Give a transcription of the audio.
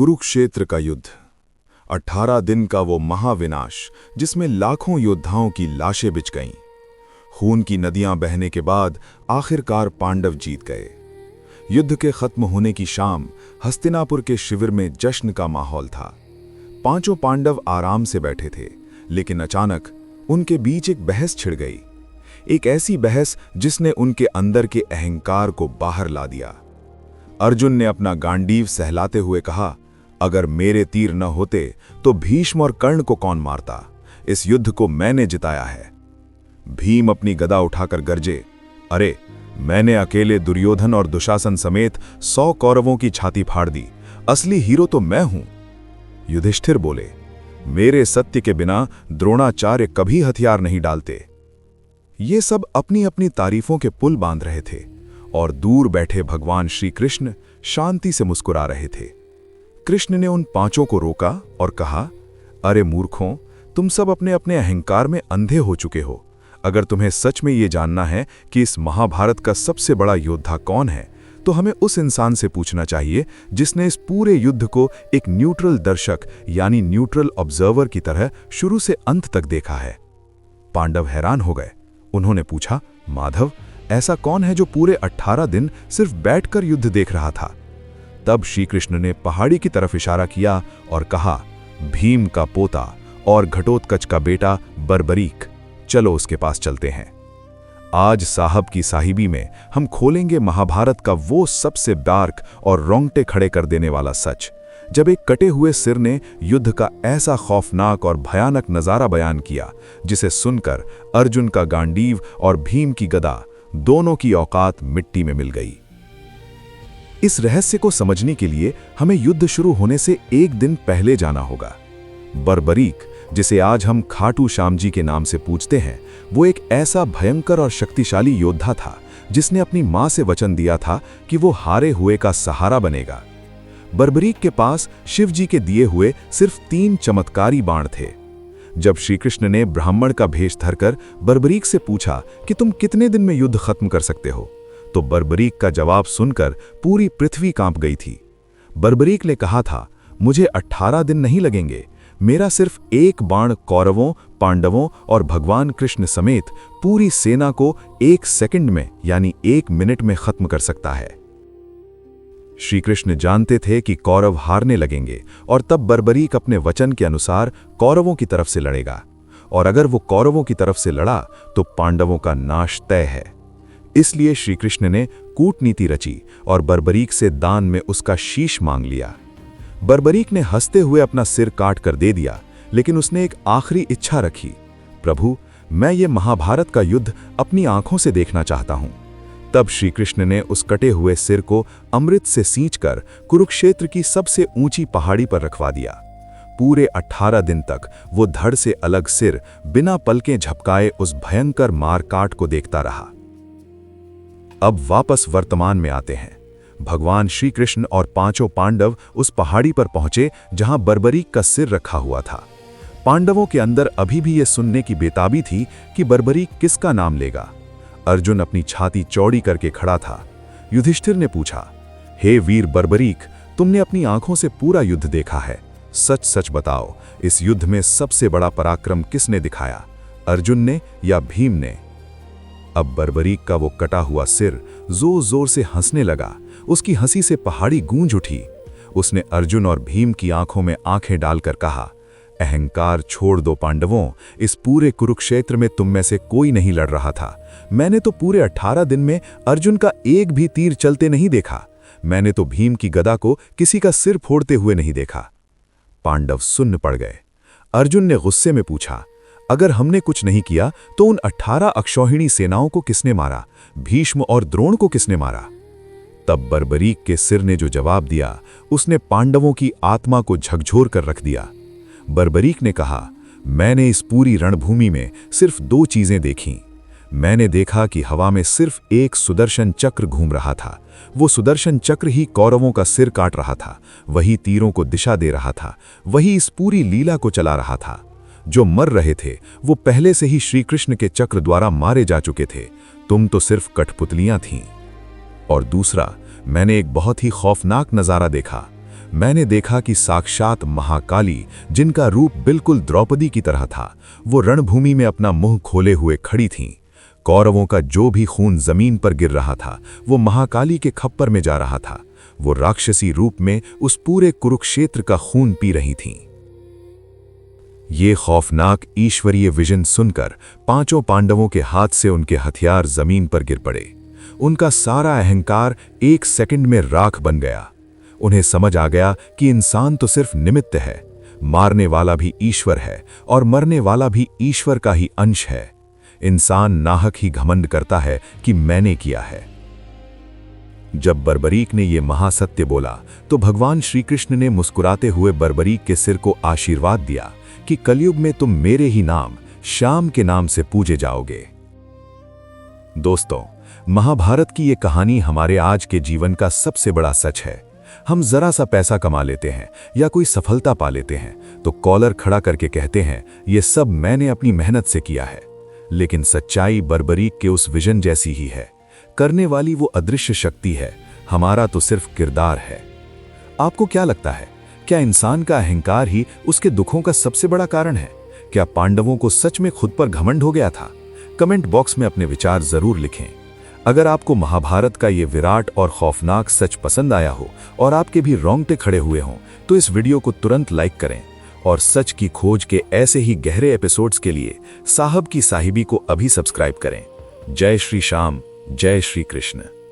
कुरुक्षेत्र का युद्ध। 18 दिन का वो महाविनाश जिसमें लाखों योद्धाओं की लाशें बिछ गईं। खून की नदियां बहने के बाद आखिरकार पांडव जीत गए। युद्ध के खत्म होने की शाम हस्तिनापुर के शिविर में जश्न का माहौल था। पांचों पांडव आराम से बैठे थे, लेकिन अचानक उनके बीच एक बहस छिड़ गई। एक ऐसी बहस जिसने उनके अंदर के अहंकार को बाहर ला दिया। अर्जुन ने अपना गांडीव सहलाते हुए कहा, अगर मेरे तीर न होते तो भीष्म और कर्ण को कौन मारता? इस युद्ध को मैंने जिताया है। भीम अपनी गदा उठाकर गरजे, अरे मैंने अकेले दुर्योधन और दुशासन समेत 100 कौरवों की छाती फाड़ दी। असली हीरो तो मैं हूं। युधिष्ठिर बोले, मेरे सत्य के बिना द्रोणाचार्य कभी हथियार नहीं डालते। ये सब अपनी अपनी तारीफों के पुल बांध रहे थे और दूर बैठे भगवान श्री कृष्ण शांति से मुस्कुरा रहे थे। कृष्ण ने उन पांचों को रोका और कहा, अरे मूर्खों, तुम सब अपने अपने अहंकार में अंधे हो चुके हो। अगर तुम्हें सच में ये जानना है कि इस महाभारत का सबसे बड़ा योद्धा कौन है, तो हमें उस इंसान से पूछना चाहिए जिसने इस पूरे युद्ध को एक न्यूट्रल दर्शक यानी न्यूट्रल ऑब्जर्वर की तरह शुरू से अंत तक देखा है। पांडव हैरान हो गए। उन्होंने पूछा, माधव, ऐसा कौन है जो पूरे 18 दिन सिर्फ बैठकर युद्ध देख रहा था? तब श्री कृष्ण ने पहाड़ी की तरफ इशारा किया और कहा, भीम का पोता और घटोत्कच का बेटा बर्बरीक, चलो उसके पास चलते हैं। आज साहब की साहिबी में हम खोलेंगे महाभारत का वो सबसे डार्क और रोंगटे खड़े कर देने वाला सच, जब एक कटे हुए सिर ने युद्ध का ऐसा खौफनाक और भयानक नजारा बयान किया जिसे सुनकर अर्जुन का गांडीव और भीम की गदा दोनों की औकात मिट्टी में मिल गई। इस रहस्य को समझने के लिए हमें युद्ध शुरू होने से एक दिन पहले जाना होगा। बर्बरीक, जिसे आज हम खाटू श्याम जी के नाम से पूजते हैं, वो एक ऐसा भयंकर और शक्तिशाली योद्धा था जिसने अपनी मां से वचन दिया था कि वो हारे हुए का सहारा बनेगा। बर्बरीक के पास शिव जी के दिए हुए सिर्फ 3 चमत्कारी बाण थे। जब श्री कृष्ण ने ब्राह्मण का भेष धरकर बर्बरीक से पूछा कि तुम कितने दिन में युद्ध खत्म कर सकते हो, तो बर्बरीक का जवाब सुनकर पूरी पृथ्वी कांप गई थी। बर्बरीक ने कहा था, मुझे 18 दिन नहीं लगेंगे। मेरा सिर्फ एक बाण कौरवों, पांडवों और भगवान कृष्ण समेत पूरी सेना को 1 सेकंड में यानी 1 मिनट में खत्म कर सकता है। श्री कृष्ण जानते थे कि कौरव हारने लगेंगे और तब बर्बरीक अपने वचन के अनुसार कौरवों की तरफ से लड़ेगा, और अगर वो कौरवों की तरफ से लड़ा तो पांडवों का नाश तय है। इसलिए श्री कृष्ण ने कूटनीति रची और बर्बरीक से दान में उसका शीश मांग लिया। बर्बरीक ने हंसते हुए अपना सिर काट कर दे दिया, लेकिन उसने एक आखिरी इच्छा रखी, प्रभु, मैं ये महाभारत का युद्ध अपनी आंखों से देखना चाहता हूं। तब श्री कृष्ण ने उस कटे हुए सिर को अमृत से सींचकर कुरुक्षेत्र की सबसे ऊंची पहाड़ी पर रखवा दिया। पूरे 18 दिन तक वो धड़ से अलग सिर बिना पलकें झपकाए उस भयंकर मारकाट को देखता रहा। अब वापस वर्तमान में आते हैं। भगवान श्री कृष्ण और पांचों पांडव उस पहाड़ी पर पहुंचे जहां बर्बरीक का सिर रखा हुआ था। पांडवों के अंदर अभी भी यह सुनने की बेताबी थी कि बर्बरीक किसका नाम लेगा। अर्जुन अपनी छाती चौड़ी करके खड़ा था। युधिष्ठिर ने पूछा, हे वीर बर्बरीक, तुमने अपनी आंखों से पूरा युद्ध देखा है, सच सच बताओ, इस युद्ध में सबसे बड़ा पराक्रम किसने दिखाया, अर्जुन ने या भीम ने? अब बर्बरीक का वो कटा हुआ सिर जोर जोर से हंसने लगा। उसकी हंसी से पहाड़ी गूंज उठी। उसने अर्जुन और भीम की आंखों में आंखें डालकर कहा, अहंकार छोड़ दो पांडवों, इस पूरे कुरुक्षेत्र में तुम में से कोई नहीं लड़ रहा था। मैंने तो पूरे 18 दिन में अर्जुन का एक भी तीर चलते नहीं देखा। मैंने तो भीम की गदा को किसी का सिर फोड़ते हुए नहीं देखा। पांडव सुन्न पड़ गए। अर्जुन ने गुस्से में पूछा, अगर हमने कुछ नहीं किया तो उन 18 अक्षौहिणी सेनाओं को किसने मारा? भीष्म और द्रोण को किसने मारा? तब बर्बरीक के सिर ने जो जवाब दिया, उसने पांडवों की आत्मा को झकझोर कर रख दिया। बर्बरीक ने कहा, मैंने इस पूरी रणभूमि में सिर्फ 2 चीजें देखीं। मैंने देखा कि हवा में सिर्फ एक सुदर्शन चक्र घूम रहा था। वो सुदर्शन चक्र ही कौरवों का सिर काट रहा था, वही तीरों को दिशा दे रहा था, वही इस पूरी लीला को चला रहा था। जो मर रहे थे वो पहले से ही श्री कृष्ण के चक्र द्वारा मारे जा चुके थे। तुम तो सिर्फ कठपुतलियां थीं। और दूसरा, मैंने एक बहुत ही खौफनाक नजारा देखा। मैंने देखा कि साक्षात महाकाली, जिनका रूप बिल्कुल द्रौपदी की तरह था, वो रणभूमि में अपना मुंह खोले हुए खड़ी थीं। कौरवों का जो भी खून जमीन पर गिर रहा था, वो महाकाली के खप्पर में जा रहा था। वो राक्षसी रूप में उस पूरे कुरुक्षेत्र का खून पी रही थीं। ये खौफनाक ईश्वरीय विजन सुनकर पांचों पांडवों के हाथ से उनके हथियार जमीन पर गिर पड़े। उनका सारा अहंकार एक सेकंड में राख बन गया। उन्हें समझ आ गया कि इंसान तो सिर्फ निमित्त है, मारने वाला भी ईश्वर है और मरने वाला भी ईश्वर का ही अंश है। इंसान नाहक ही घमंड करता है कि मैंने किया है। जब बर्बरीक ने यह महासत्य बोला तो भगवान श्री कृष्ण ने मुस्कुराते हुए बर्बरीक के सिर को आशीर्वाद दिया कि कलयुग में तुम मेरे ही नाम, श्याम के नाम से पूजे जाओगे। दोस्तों, महाभारत की ये कहानी हमारे आज के जीवन का सबसे बड़ा सच है। हम जरा सा पैसा कमा लेते हैं या कोई सफलता पा लेते हैं तो कॉलर खड़ा करके कहते हैं, ये सब मैंने अपनी मेहनत से किया है। लेकिन सच्चाई बर्बरीक के उस विजन जैसी ही है। करने वाली वो अदृश्य शक्ति है, हमारा तो सिर्फ किरदार है। आपको क्या लगता है, क्या इंसान का अहंकार ही उसके दुखों का सबसे बड़ा कारण है? क्या पांडवों को सच में खुद पर घमंड हो गया था? कमेंट बॉक्स में अपने विचार जरूर लिखें। अगर आपको महाभारत का ये विराट और खौफनाक सच पसंद आया हो और आपके भी रोंगटे खड़े हुए हों, तो इस वीडियो को तुरंत लाइक करें और सच की खोज के ऐसे ही गहरे एपिसोड्स के लिए साहब की साहिबी को अभी सब्सक्राइब करें। जय श्री श्याम, जय श्री कृष्ण।